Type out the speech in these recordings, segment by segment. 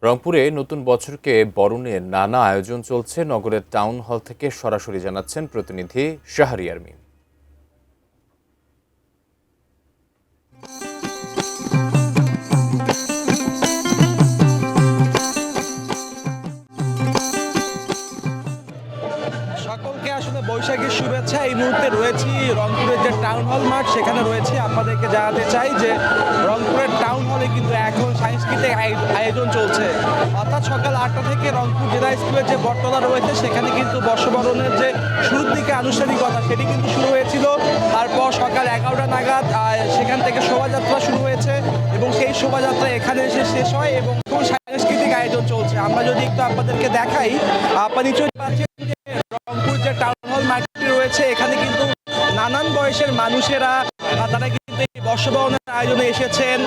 রংপুরে নতুন বছরকে বরণে নানা আয়োজন চলছে। নগরের টাউন হল থেকে সরাসরি জানাচ্ছেন প্রতিনিধি শাহরিয়ার মিম। সকলকে আসলে বৈশাখীর শুভেচ্ছা। এই মুহূর্তে রয়েছি রংপুরের যে টাউন হল মাঠ, সেখানে রয়েছে। আপনাদেরকে জানাতে চাই যে রংপুরের টাউন হলে কিন্তু এখন সাংস্কৃতিক আয়োজন চলছে। অর্থাৎ সকাল 8টা থেকে রংপুর জেলা স্কুলের যে বটতলা রয়েছে, সেখানে কিন্তু বর্ষবরণের যে শুরুর দিকে আনুষ্ঠানিকতা সেটি কিন্তু শুরু হয়েছিল। তারপর সকাল 11টা নাগাদ সেখান থেকে শোভাযাত্রা শুরু হয়েছে এবং সেই শোভাযাত্রা এখানে এসে শেষ হয় এবং সাংস্কৃতিক আয়োজন চলছে। আমরা যদি একটু আপনাদেরকে দেখাই, আপনারা নিশ্চয়ই পাচ্ছেন যে রংপুর যে টাউন হল মাঠটি রয়েছে, এখানে কিন্তু নানান বয়সের মানুষেরা তারা কিন্তু এই বর্ষবরণের আয়োজনে এসেছেন।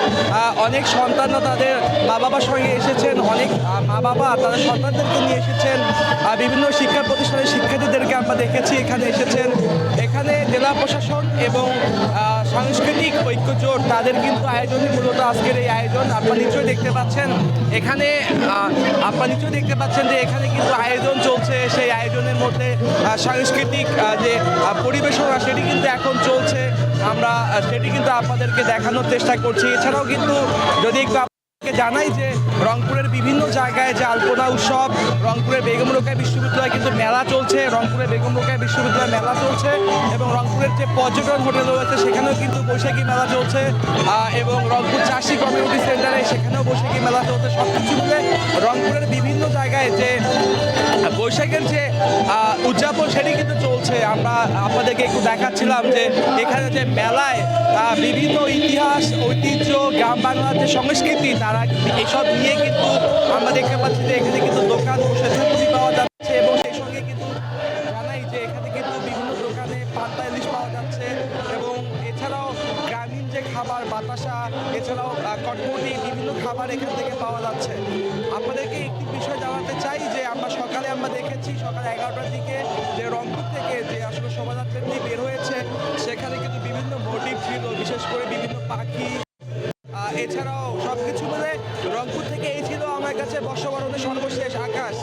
অনেক সন্তানরা তাদের মা বাবার সঙ্গে এসেছেন, অনেক মা বাবা তাদের সন্তানদেরকে নিয়ে এসেছেন। বিভিন্ন শিক্ষা প্রতিষ্ঠানের শিক্ষার্থীদেরকে আমরা দেখেছি এখানে এসেছেন। এখানে জেলা প্রশাসন এবং সাংস্কৃতিক ঐক্য জোট তাদের কিন্তু আয়োজনে মূলত আজকের এই আয়োজন। আপনারা নিশ্চয়ই দেখতে পাচ্ছেন যে এখানে কিন্তু আয়োজন চলছে। সেই আয়োজনের মধ্যে সাংস্কৃতিক যে পরিবেশনা সেটি কিন্তু এখন চলছে। আমরা সেটি কিন্তু আপনাদেরকে দেখানোর চেষ্টা করছি। এছাড়াও কিন্তু যদি একটু জানাই যে রংপুরের বিভিন্ন জায়গায় যে আলপনা উৎসব, রংপুরের বেগম রোকেয়া বিশ্ববিদ্যালয়ে কিন্তু মেলা চলছে, রংপুরের বেগম রোকেয়া বিশ্ববিদ্যালয়ে মেলা চলছে এবং রংপুরের যে পর্যটন হোটেল রয়েছে সেখানেও কিন্তু বৈশাখী মেলা চলছে এবং রংপুর চাষি কমিউনিটি সেন্টারে সেখানেও বৈশাখী মেলা চলছে। সব কিছু মিলে রংপুরের বিভিন্ন জায়গায় যে বৈশাখের যে উদযাপন সেটি কিন্তু চলছে। আমরা আপনাদেরকে একটু দেখাচ্ছিলাম যে এখানে যে মেলায় বিভিন্ন ইতিহাস, ঐতিহ্য, গ্রাম বাংলার যে সংস্কৃতি, তারা এসব নিয়ে কিন্তু আমরা দেখতে পাচ্ছি যে এখানে কিন্তু দোকান বসে থুতনি পাওয়া যাচ্ছে এবং সেই সঙ্গে কিন্তু জানাই যে এখানে কিন্তু বিভিন্ন দোকানে পান্তা ইলিশ পাওয়া যাচ্ছে এবং এছাড়াও গ্রামীণ যে খাবার বাতাসা, এছাড়াও কটকটি বিভিন্ন খাবার এখান থেকে পাওয়া যাচ্ছে। আপনাদেরকে একটি বিষয় জানাতে চাই যে আমরা দেখেছি সকাল 11টার দিকে যে রংপুর থেকে যে আসলে শোভাযাত্রাটি বের হয়েছে, সেখানে কিন্তু বিভিন্ন মোটিভ ছিল, বিশেষ করে বিভিন্ন পাখি। এছাড়াও সবকিছু মিলে রংপুর থেকে এই ছিল আমার কাছে বর্ষবরণের সর্বশেষ আকাশ।